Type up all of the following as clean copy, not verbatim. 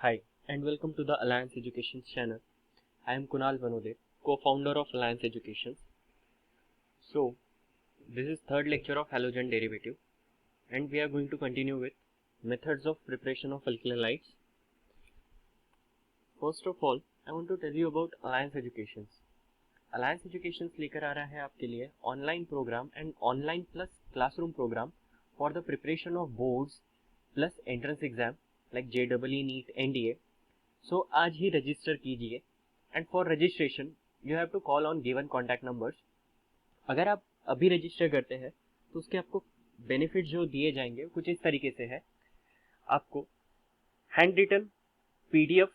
Hi, and welcome to the Alliance Education channel. I am Kunal Vanode, co-founder of Alliance Education. So, this is third lecture of halogen derivative, and we are going to continue with methods of preparation of alkyl halides. First of all, I want to tell you about Alliance Education. Alliance Education लेकर आ रहा है आपके लिए online programme and online plus classroom programme for the preparation of boards plus entrance exam like JEE, NEET, NDA. So आज ही register कीजिए and for registration you have to call on given contact numbers. अगर आप अभी register करते हैं तो उसके आपको बेनिफिट जो दिए जाएंगे कुछ इस तरीके से है. आपको हैंड रिटन PDF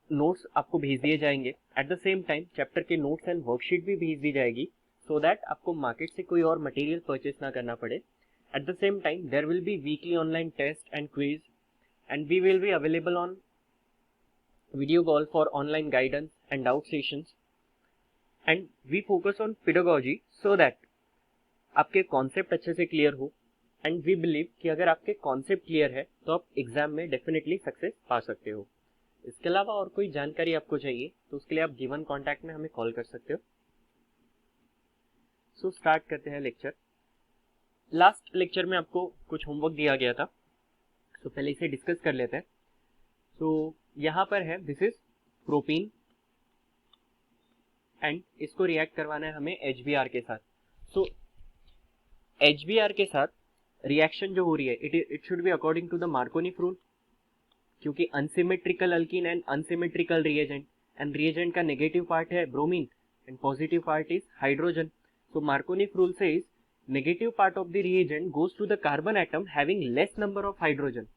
नोट्स आपको भेज दिए जाएंगे. Eight the same time chapter के नोट्स एंड वर्कशीट भी भेज दी जाएगी सो दैट आपको मार्केट से कोई और मटेरियल परचेस ना करना पड़े. At the same time there will be weekly online test and quiz and we will be available on video call for online guidance and doubt sessions, and we focus on pedagogy so that आपके concept अच्छे से clear हो. And we believe कि अगर आपके concept clear है तो आप एग्जाम में डेफिनेटली सक्सेस पा सकते हो. इसके अलावा और कोई जानकारी आपको चाहिए तो उसके लिए आप गिवन कॉन्टैक्ट में हमें कॉल कर सकते हो. सो स्टार्ट करते हैं लेक्चर. लास्ट लेक्चर में आपको कुछ होमवर्क दिया गया था, सो पहले इसे डिस्कस कर लेते हैं. सो यहाँ पर है दिस इज प्रोपीन एंड इसको रिएक्ट करवाना है हमें HBr के साथ. सो HBr के साथ रिएक्शन जो हो रही है it should be according to the Markovnikov rule, क्योंकि unsymmetrical alkene and unsymmetrical reagent, and reagent का नेगेटिव पार्ट है bromine and positive part is hydrogen. So Markovnikov rule से is negative part of the reagent goes to the carbon atom having less number of hydrogen.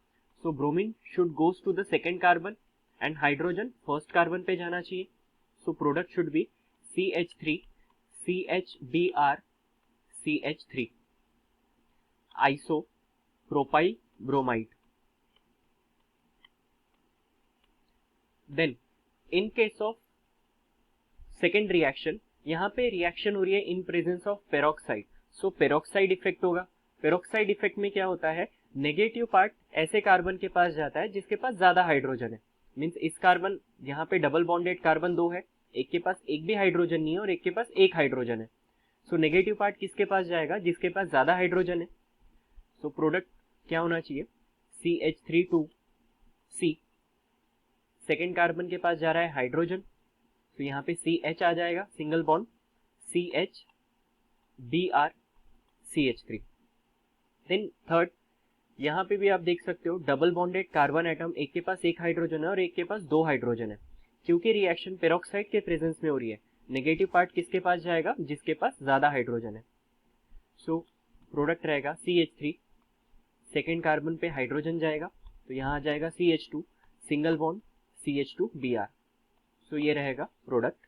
So bromine should goes to the second carbon and hydrogen first carbon पे जाना चाहिए. So product should be CH3 CHBr CH3 isopropyl bromide. Then in case of second reaction, यहाँ पे reaction हो रही है in presence of peroxide. So peroxide effect होगा. Peroxide effect में क्या होता है, नेगेटिव पार्ट ऐसे कार्बन के पास जाता है जिसके पास ज्यादा हाइड्रोजन है. मीन्स इस कार्बन यहाँ पे डबल बॉन्डेड कार्बन दो है, एक के पास एक भी हाइड्रोजन नहीं है और एक के पास एक हाइड्रोजन है. सो नेगेटिव पार्ट किसके पास जाएगा, जिसके पास ज्यादा हाइड्रोजन है. सो प्रोडक्ट क्या होना चाहिए, CH3 सेकेंड कार्बन के पास जा रहा है हाइड्रोजन, तो यहाँ पे CH आ जाएगा single bond CHBr CH3. Then third, यहाँ पे भी आप देख सकते हो डबल बॉन्डेड कार्बन एटम, एक के पास एक हाइड्रोजन है और एक के पास दो हाइड्रोजन है. क्योंकि रिएक्शन पेरोक्साइड के प्रेजेंस में हो रही है, नेगेटिव पार्ट किसके पास जाएगा, जिसके पास ज्यादा हाइड्रोजन है. सो प्रोडक्ट रहेगा CH3 सेकेंड कार्बन पे हाइड्रोजन जाएगा, तो यहाँ आ जाएगा CH2 सिंगल बॉन्ड CH2Br. सो ये रहेगा प्रोडक्ट.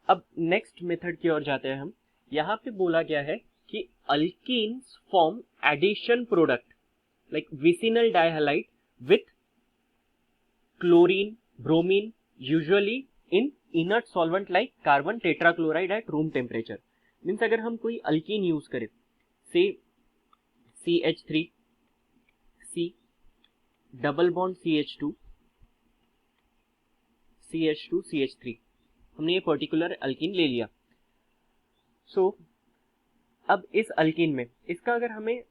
अब नेक्स्ट मेथड की ओर जाते हैं हम. यहाँ पे बोला गया है कि alkenes form addition product like vicinal dihalide with chlorine bromine usually in inert solvent like carbon tetrachloride at room temperature. Means अगर हम कोई अल्कीन यूज करें, से CH3 double bond CH2 CH3, हमने ये पर्टिकुलर अल्कीन ले लिया. सो अब इस अल्कीन में इसका अगर हमें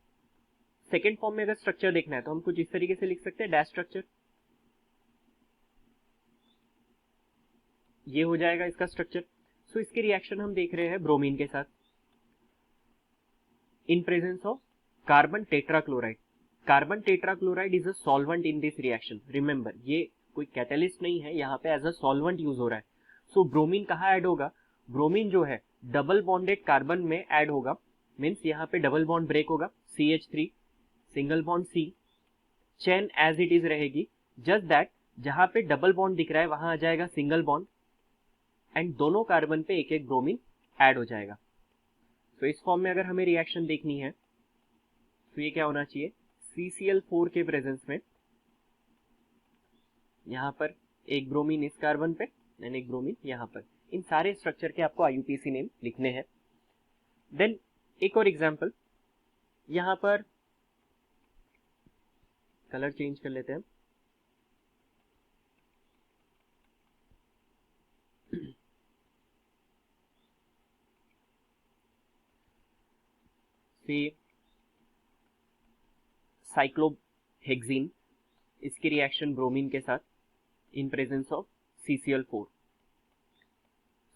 सेकेंड फॉर्म में अगर स्ट्रक्चर देखना है तो हम कुछ इस तरीके से लिख सकते हैं, डैश स्ट्रक्चर. ये हो जाएगा इसका स्ट्रक्चर. सो इसके रिएक्शन हम देख रहे हैं ब्रोमीन के साथ in presence of carbon tetrachloride. Carbon tetrachloride is a solvent in this reaction. Remember, ये कोई कैटलिस्ट नहीं है, यहाँ पे एज अ सॉल्वेंट यूज हो रहा है. सो ब्रोमीन कहाँ ऐड होगा, ब्रोमीन जो है डबल बॉन्डेड कार्बन में ऐड होगा. मीन्स यहाँ पे डबल बॉन्ड ब्रेक होगा, CH3 single bond C, chain as it is रहेगी, जस्ट दैट जहां पे डबल बॉन्ड दिख रहा है वहां आ जाएगा सिंगल बॉन्ड एंड दोनों कार्बन पे एक एक ब्रोमीन ऐड हो जाएगा. तो इस फॉर्म में अगर हमें रिएक्शन देखनी है तो ये क्या होना चाहिए, CCl4 के प्रेजेंस में यहाँ पर एक ब्रोमीन इस कार्बन पे एंड एक ब्रोमीन यहाँ पर. इन सारे स्ट्रक्चर के आपको IUPAC नेम लिखने हैं. देन एक और एग्जांपल, यहाँ पर कलर चेंज कर लेते हैं। साइक्लोहेक्सीन, इसकी रिएक्शन ब्रोमीन के साथ इन प्रेजेंस ऑफ CCl4।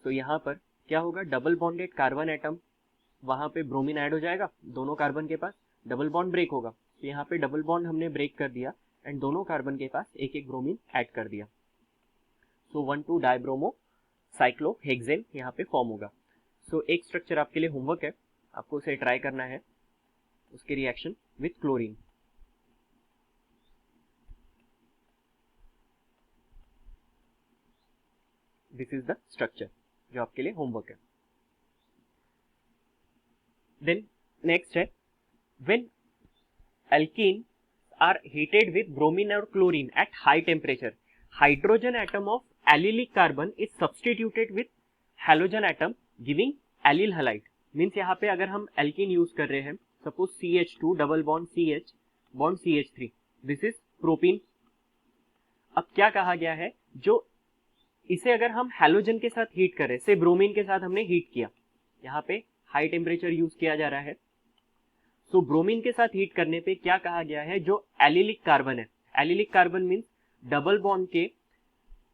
तो यहाँ पर क्या होगा, डबल बॉन्डेड कार्बन एटम, वहां पे ब्रोमीन ऐड हो जाएगा, दोनों कार्बन के पास डबल बॉन्ड ब्रेक होगा। तो यहाँ पे डबल बॉन्ड हमने ब्रेक कर दिया एंड दोनों कार्बन के पास एक एक ब्रोमीन ऐड कर दिया। सो 1,2 डाइब्रोमो साइक्लोहेक्सेन यहाँ पे फॉर्म होगा। सो एक स्ट्रक्चर आपके लिए होमवर्क है, आपको उसे ट्राई करना है, उसके reaction with chlorine. This is the structure जो आपके लिए होमवर्क है। देन नेक्स्ट है, when alkene are heated with bromine और chlorine at high temperature, hydrogen atom of allylic carbon is substituted with halogen atom giving allyl halide. Means यहाँ पे अगर हम एल्कीन यूज कर रहे हैं, suppose CH2 double bond CH bond CH3, this is propene. अब क्या कहा गया है, जो इसे अगर हम हैलोजन के साथ हीट करें, से ब्रोमीन के साथ हमने हीट किया, यहाँ पे हाई टेम्परेचर यूज किया जा रहा है। सो ब्रोमीन के साथ हीट करने पे क्या कहा गया है, जो एलिलिक कार्बन है, allylic carbon means double bond के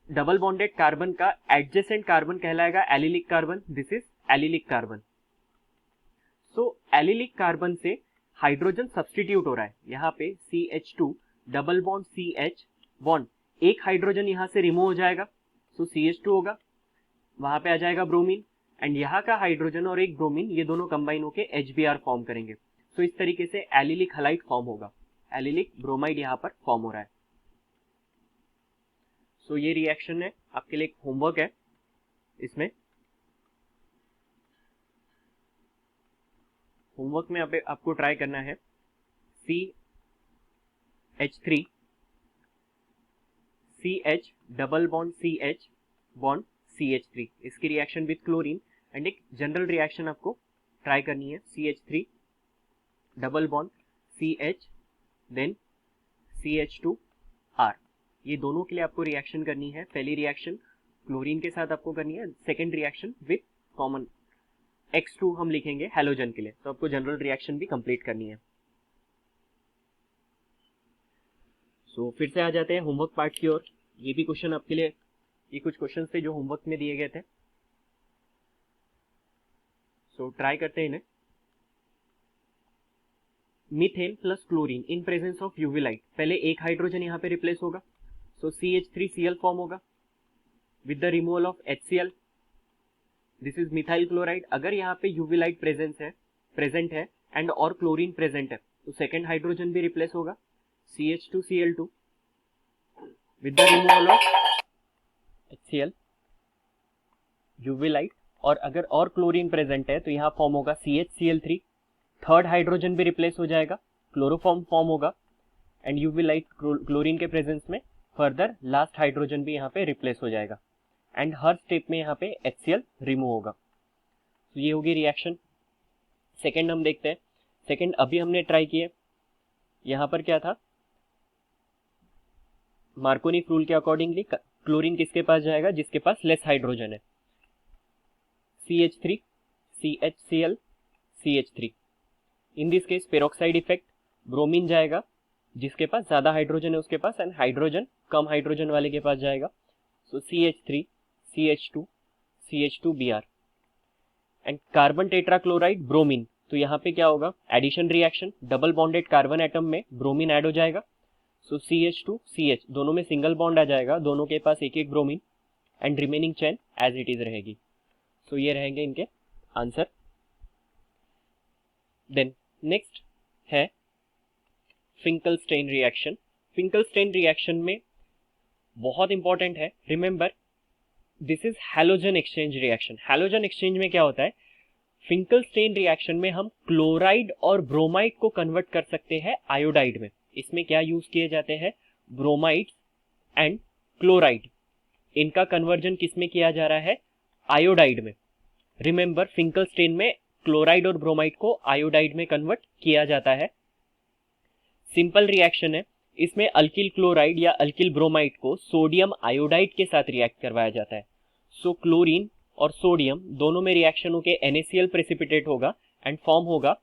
डबल बॉन्डेड कार्बन का एडजेसेंट कार्बन कहलाएगा allylic carbon. This is allylic carbon. So allylic carbon से हाइड्रोजन सब्सटीट्यूट हो रहा है, यहाँ पे CH2 double bond CH bond, एक हाइड्रोजन यहाँ से रिमूव हो जाएगा, सो CH2 होगा, वहां पे आ जाएगा ब्रोमीन, एंड यहाँ का हाइड्रोजन और एक ब्रोमीन ये दोनों कंबाइन होके HBr फॉर्म करेंगे। तो इस तरीके से एलिलिक हैलाइड फॉर्म होगा, एलिलिक ब्रोमाइड यहाँ पर फॉर्म हो रहा है। सो ये रिएक्शन है, आपके लिए एक होमवर्क है। इसमें होमवर्क में आपको ट्राई करना है CH3 CH double bond CH bond CH3, इसकी रिएक्शन विथ क्लोरीन, एंड एक जनरल रिएक्शन आपको ट्राई करनी है, CH3 double bond CH then CH2R। ये दोनों के लिए आपको रिएक्शन करनी है। पहली रिएक्शन क्लोरीन के साथ आपको करनी है, second reaction with common X2 हम लिखेंगे हैलोजन के लिए, तो आपको जनरल रिएक्शन भी कंप्लीट करनी है। सो फिर से आ जाते हैं होमवर्क पार्ट की ओर। ये भी क्वेश्चन आपके लिए, ये कुछ क्वेश्चन थे जो होमवर्क में दिए गए थे, सो ट्राई करते हैं इन्हें। Methane plus chlorine in presence of UV light, पहले एक हाइड्रोजन यहाँ पे रिप्लेस होगा, सो CH3Cl फॉर्म होगा with the removal of HCl, this is methyl chloride. अगर यहाँ पे यूवी लाइट प्रेजेंट है एंड और क्लोरीन प्रेजेंट है, तो सेकेंड हाइड्रोजन भी रिप्लेस होगा, CH2Cl2 with the removal of HCl, UV light. और अगर और क्लोरीन प्रेजेंट है तो यहाँ फॉर्म होगा CHCl3, थर्ड हाइड्रोजन भी रिप्लेस हो जाएगा, क्लोरोफॉर्म फॉर्म होगा, एंड यूवी लाइट क्लोरीन के प्रेजेंस में फर्दर लास्ट हाइड्रोजन भी यहाँ पे रिप्लेस हो जाएगा, एंड हर स्टेप में यहाँ पे HCl रिमूव होगा। तो ये होगी रिएक्शन। सेकेंड हम देखते हैं। सेकेंड अभी हमने ट्राई किए, यहाँ पर क्या था, मार्कोनी रूल के अकॉर्डिंगली क्लोरीन किसके पास जाएगा, जिसके पास लेस हाइड्रोजन है, CH3 CHCl CH3। In this case peroxide effect, bromine जाएगा जिसके पास ज्यादा हाइड्रोजन है उसके पास, एंड हाइड्रोजन कम हाइड्रोजन वाले के पास जाएगा, so CH3 CH2 CH2Br, and carbon tetrachloride bromine. तो यहाँ पे क्या होगा, addition reaction, double bonded carbon atom में ब्रोमीन ऐड हो जाएगा, सो CH2 CH दोनों में सिंगल बॉन्ड आ जाएगा, दोनों के पास एक एक bromine, and remaining chain as it is रहेगी। सो ये रहेंगे इनके आंसर। देन नेक्स्ट है फिंकलस्टेन रिएक्शन। फिंकलस्टेन रिएक्शन में बहुत इंपॉर्टेंट है, remember this is halogen exchange reaction. Halogen exchange में क्या होता है, फिंकलस्टेन रिएक्शन में हम क्लोराइड और ब्रोमाइड को कन्वर्ट कर सकते हैं आयोडाइड में। इसमें क्या यूज किए जाते हैं, ब्रोमाइड एंड क्लोराइड, इनका कन्वर्जन किसमें किया जा रहा है, आयोडाइड में। रिमेंबर फिंकलस्टेन में क्लोराइड और ब्रोमाइड को आयोडाइड में कन्वर्ट किया जाता है। सिंपल रिएक्शन है, इसमें अल्किल क्लोराइड या अल्किल ब्रोमाइड को सोडियम आयोडाइड के साथ रिएक्ट करवाया जाता है। सो क्लोरीन और सोडियम दोनों में रिएक्शन होकर NaCl प्रेसिपिटेट होगा एंड फॉर्म होगा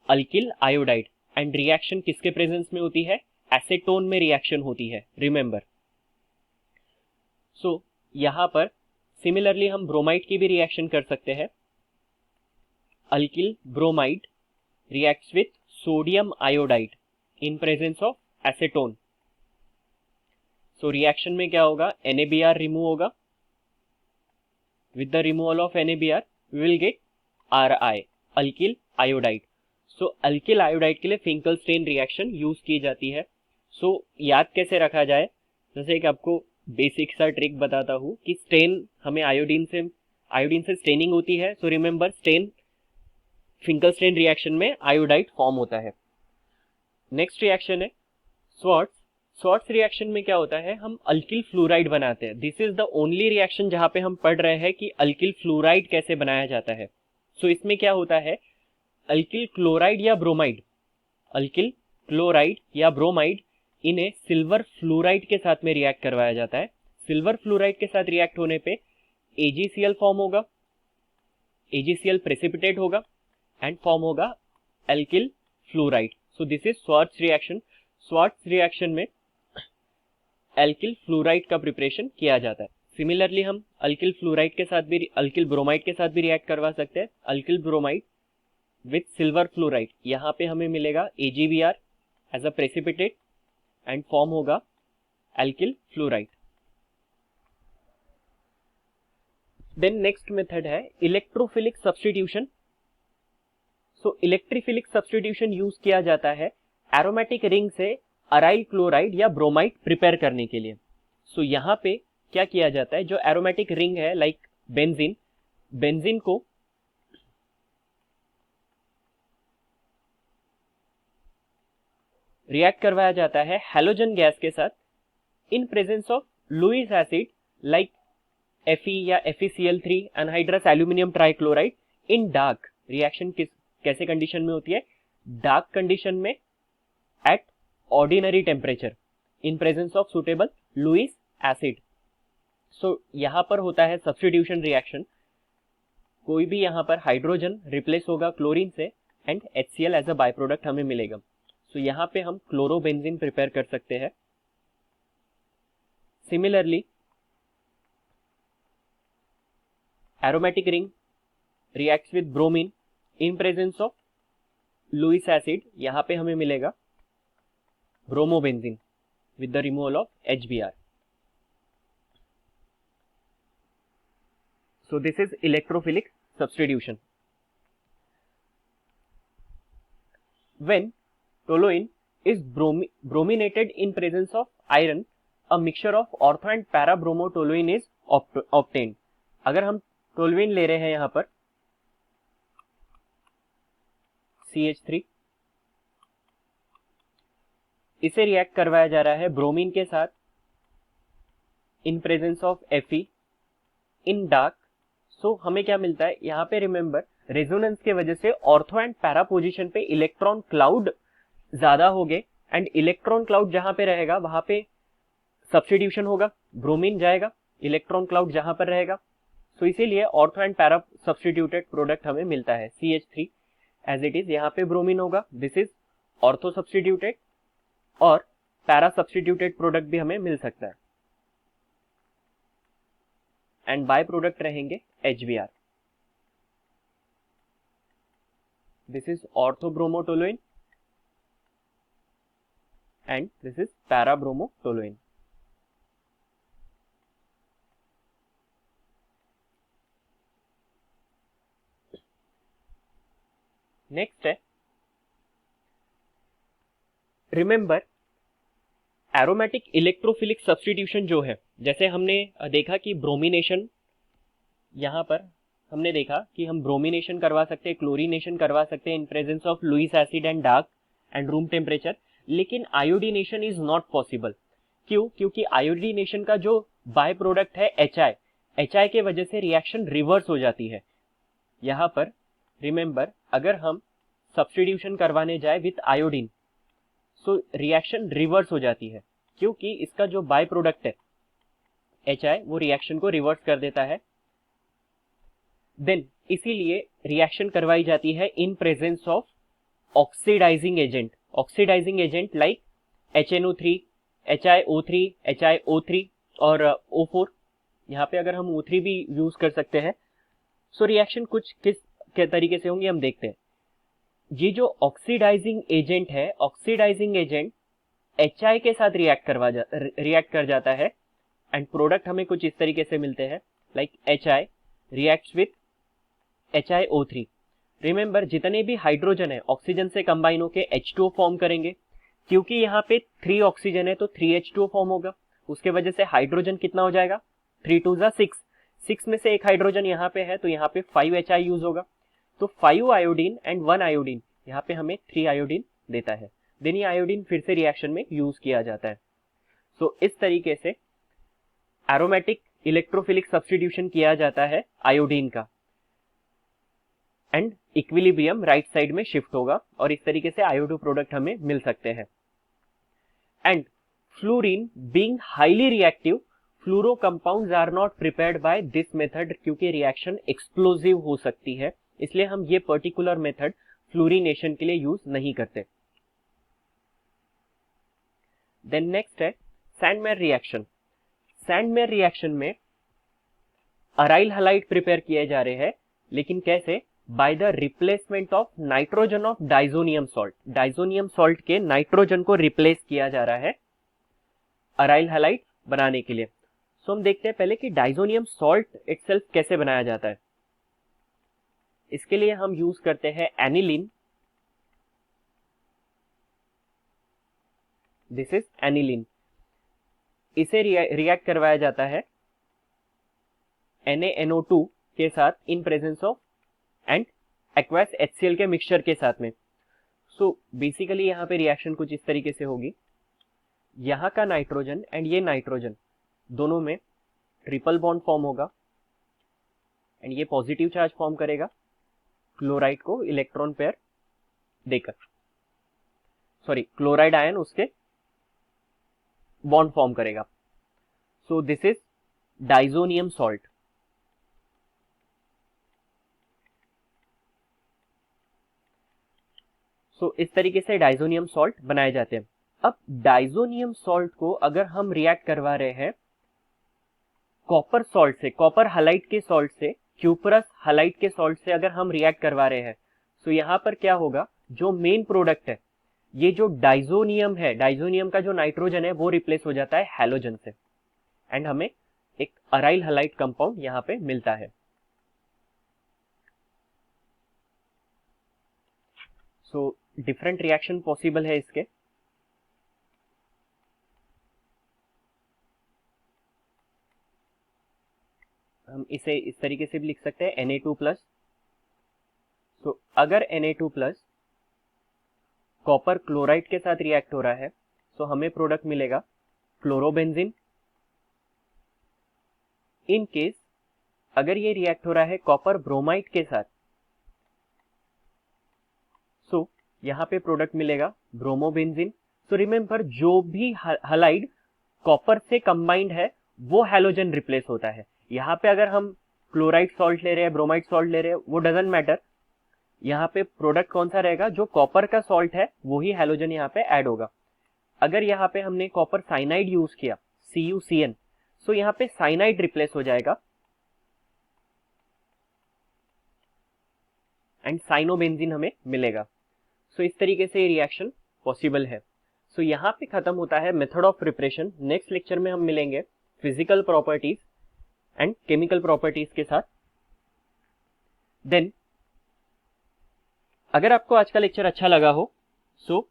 अल्किल आयोडाइड। एंड रिएक्शन किसके प्रेजेंस में होती है? एसीटोन में रिएक्शन होती है, रिमेंबर। सो यहां पर सिमिलरली हम ब्रोमाइड की भी रिएक्शन कर सकते हैं। Alkyl bromide reacts with sodium iodide in presence of acetone. So reaction में क्या होगा? NaBr रिमूव होगा। With the removal of NaBr we will get Ri, alkyl iodide. So alkyl iodide के लिए फिंकलस्टेन रिएक्शन यूज की जाती है। सो याद कैसे रखा जाए? जैसे कि आपको बेसिक सा ट्रिक बताता हूं कि स्टेन हमें आयोडीन से स्टेनिंग होती है। सो रिमेंबर, स्टेन फिंकलस्टेन रिएक्शन में आयोडाइड फॉर्म होता है। नेक्स्ट रिएक्शन है स्वार्ट्ज। स्वार्ट्ज रिएक्शन में क्या होता है? हम अल्किल फ्लोराइड बनाते हैं। This is the only reaction जहां पे हम पढ़ रहे हैं कि अल्किल फ्लोराइड कैसे बनाया जाता है। सो इसमें क्या होता है? अल्किल क्लोराइड या ब्रोमाइड, अल्किल क्लोराइड या ब्रोमाइड, इन्हें सिल्वर फ्लोराइड के साथ में रिएक्ट करवाया जाता है। सिल्वर फ्लोराइड के साथ रिएक्ट होने पे AgCl फॉर्म होगा, AgCl प्रेसिपिटेट होगा एंड फॉर्म होगा alkyl fluoride. So this is Swarts reaction. Swarts reaction में अल्किल फ्लोराइड का प्रिपरेशन किया जाता है। सिमिलरली हम अल्किल फ्लोराइड के साथ भी, अल्किल ब्रोमाइड के साथ भी रिएक्ट करवा सकते हैं। Alkyl bromide with silver fluoride, यहाँ पे हमें मिलेगा AgBr as a precipitate and form होगा alkyl fluoride. Then next method है electrophilic substitution. So electrophilic substitution use किया जाता है एरोमेटिक रिंग से अराइल क्लोराइड या ब्रोमाइड प्रिपेयर करने के लिए। सो यहाँ पे क्या किया जाता है? जो एरोमेटिक रिंग है लाइक बेंजीन, बेंजीन को रिएक्ट करवाया जाता है हैलोजन गैस के साथ in presence of Lewis acid like Fe या FeCl3 anhydrous aluminium trichloride in dark. Reaction कैसे कंडीशन में होती है? डार्क कंडीशन में at ordinary temperature in presence of suitable Lewis acid. So यहां पर होता है सब्स्टिट्यूशन रिएक्शन। कोई भी यहां पर हाइड्रोजन रिप्लेस होगा क्लोरीन से and HCl as a by product हमें मिलेगा। सो यहाँ पे हम क्लोरोबेंजीन प्रिपेयर कर सकते हैं। Similarly aromatic ring reacts with bromine in presence of Lewis acid, यहाँ पे हमें मिलेगा bromobenzene with the removal of HBr। So this is electrophilic substitution. When toluene is brominated in presence of iron, a mixture of ortho and para bromotoluene is obtained। अगर हम toluene ले रहे हैं यहां पर CH3, इसे रिएक्ट करवाया जा रहा है ब्रोमीन के साथ in presence of Fe in dark. So हमें क्या मिलता है यहाँ पे? रिमेंबर, रेजोनेंस के वजह से ऑर्थो एंड पैरा पोजीशन पे इलेक्ट्रॉन क्लाउड ज्यादा हो गए एंड इलेक्ट्रॉन क्लाउड जहां पे रहेगा वहां पे सब्स्टिट्यूशन होगा, ब्रोमीन जाएगा, इलेक्ट्रॉन क्लाउड जहां पर रहेगा। सो इसीलिए ortho and para substituted product हमें मिलता है CH3 एज इट इज। यहाँ पे ब्रोमीन होगा, दिस इज ऑर्थो सब्स्टिट्यूटेड, और पैरा सब्स्टिट्यूटेड प्रोडक्ट भी हमें मिल सकता है एंड बाय प्रोडक्ट रहेंगे HBr। This is ortho bromotoluene and this is para bromotoluene। Next है, रिमेंबर एरोमेटिक इलेक्ट्रोफिलिक सब्स्टिट्यूशन जो है, जैसे हमने देखा कि ब्रोमिनेशन, यहां पर हमने देखा कि हम ब्रोमिनेशन करवा सकते हैं, क्लोरीनेशन करवा सकते हैं in presence of Lewis acid and dark and room temperature, लेकिन आयोडीनेशन इज नॉट पॉसिबल। क्यों? क्योंकि आयोडीनेशन का जो बाय प्रोडक्ट है HI के वजह से रिएक्शन रिवर्स हो जाती है। यहां पर रिमेंबर, अगर हम सब्स्टिट्यूशन करवाने जाए with iodine, so reaction reverse हो जाती है, क्योंकि इसका जो बाय प्रोडक्ट है HI वो रिएक्शन को रिवर्स कर देता है। देन इसीलिए रिएक्शन करवाई जाती है in presence of oxidising agent like HNO3, HiO3, HiO3 और O4। यहाँ पे अगर हम O3 भी यूज कर सकते हैं। सो रिएक्शन कुछ किस के तरीके से होंगी हम देखते हैं। ये जो ऑक्सीडाइजिंग एजेंट है, ऑक्सीडाइजिंग एजेंट HI के साथ रिएक्ट कर जाता है एंड प्रोडक्ट हमें कुछ इस तरीके से मिलते हैं like HI reacts with HiO3। Remember, जितने भी हाइड्रोजन है ऑक्सीजन से कंबाइन होके H2O फॉर्म करेंगे, क्योंकि यहाँ पे 3 ऑक्सीजन है तो 3H2O फॉर्म होगा। उसके वजह से हाइड्रोजन कितना हो जाएगा, 3 2 6, 6 में से एक हाइड्रोजन यहाँ पे है तो यहाँ पे 5HI यूज होगा। तो 5 आयोडीन एंड 1 आयोडीन यहाँ पे हमें 3 आयोडीन देता है। देन ये आयोडीन फिर से रिएक्शन में यूज किया जाता है। सो इस तरीके से एरोमेटिक इलेक्ट्रोफिलिक सब्स्टिट्यूशन किया जाता है आयोडीन का एंड इक्विलिब्रियम राइट साइड में शिफ्ट होगा और इस तरीके से आयोडो प्रोडक्ट हमें मिल सकते हैं। And fluorine being highly reactive, fluoro compounds are not prepared by this method, क्योंकि रिएक्शन एक्सप्लोसिव हो सकती है, इसलिए हम ये पर्टिकुलर मेथड फ्लोरीनेशन के लिए यूज नहीं करते। देन नेक्स्ट है सैंडमेयर रिएक्शन। सैंडमेयर रिएक्शन में अराइल हलाइड प्रिपेयर किए जा रहे हैं, लेकिन कैसे, by the replacement of nitrogen of diazonium salt. Diazonium salt के नाइट्रोजन को रिप्लेस किया जा रहा है अराइल हलाइड बनाने के लिए। सो हम देखते हैं पहले कि डाइजोनियम सॉल्ट इटसेल्फ कैसे बनाया जाता है। इसके लिए हम यूज करते हैं एनिलीन। This is aniline. इसे रिएक्ट करवाया जाता है NaNO2 के साथ in presence of and aqueous HCl के मिक्सचर के साथ में। सो बेसिकली यहाँ पे रिएक्शन कुछ इस तरीके से होगी। यहाँ का नाइट्रोजन एंड ये नाइट्रोजन दोनों में ट्रिपल बॉन्ड फॉर्म होगा एंड ये पॉजिटिव चार्ज फॉर्म करेगा क्लोराइड को इलेक्ट्रॉन पेयर देकर, सॉरी क्लोराइड आयन उसके बॉन्ड फॉर्म करेगा। So this is diazonium salt. सो इस तरीके से डाइजोनियम सॉल्ट बनाए जाते हैं। अब डाइजोनियम सॉल्ट को अगर हम रिएक्ट करवा रहे हैं कॉपर सॉल्ट से, कॉपर हलाइड के सॉल्ट से, क्यूपरस हलाइड के सॉल्ट से अगर हम रिएक्ट करवा रहे हैं, तो यहाँ पर क्या होगा, जो मेन प्रोडक्ट है, ये जो डाइजोनियम है, डाइजोनियम का जो नाइट्रोजन है वो रिप्लेस हो जाता है हैलोजन से एंड हमें एक अराइल हलाइड कंपाउंड यहाँ पे मिलता है। सो डिफरेंट रिएक्शन पॉसिबल है इसके। हम इसे इस तरीके से भी लिख सकते हैं Na2+। सो अगर Na2+ कॉपर क्लोराइड के साथ रिएक्ट हो रहा है तो हमें प्रोडक्ट मिलेगा क्लोरोबेंजीन। इन केस अगर ये रिएक्ट हो रहा है कॉपर ब्रोमाइड के साथ, सो यहाँ पे प्रोडक्ट मिलेगा ब्रोमोबेंजीन। सो रिमेंबर, जो भी हलाइड कॉपर से कंबाइंड है वो हैलोजन रिप्लेस होता है। यहाँ पे अगर हम क्लोराइड सॉल्ट ले रहे हैं, ब्रोमाइड सॉल्ट ले रहे हैं, वो डजंट मैटर। यहाँ पे प्रोडक्ट कौन सा रहेगा, जो कॉपर का सॉल्ट है वही हैलोजन यहाँ पे ऐड होगा। अगर यहाँ पे हमने कॉपर साइनाइड यूज किया CuCN, सो यहाँ पे साइनाइड रिप्लेस हो जाएगा एंड साइनोबेंजीन हमें मिलेगा। सो इस तरीके से ये रिएक्शन पॉसिबल है। सो यहाँ पे खत्म होता है method of preparation. Next lecture में हम मिलेंगे physical properties and chemical properties के साथ। देन अगर आपको आज का लेक्चर अच्छा लगा हो, सो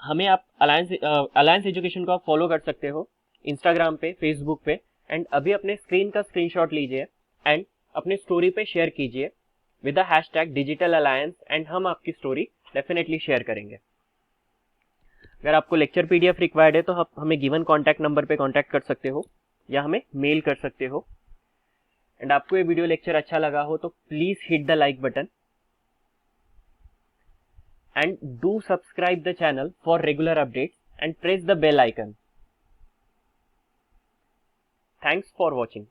हमें आप अलायंस एजुकेशन को आप फॉलो कर सकते हो इंस्टाग्राम पे, फेसबुक पे, एंड अभी अपने स्क्रीन का स्क्रीनशॉट लीजिए एंड अपने स्टोरी पे शेयर कीजिए with the hashtag digital alliance and हम आपकी स्टोरी डेफिनेटली शेयर करेंगे। अगर आपको लेक्चर PDF रिक्वायर्ड है तो आप हमें गिवन कॉन्टैक्ट नंबर पे कॉन्टैक्ट कर सकते हो या हमें मेल कर सकते हो। एंड आपको ये वीडियो लेक्चर अच्छा लगा हो तो please hit the like button and do subscribe the channel for regular updates and press the bell icon. Thanks for watching.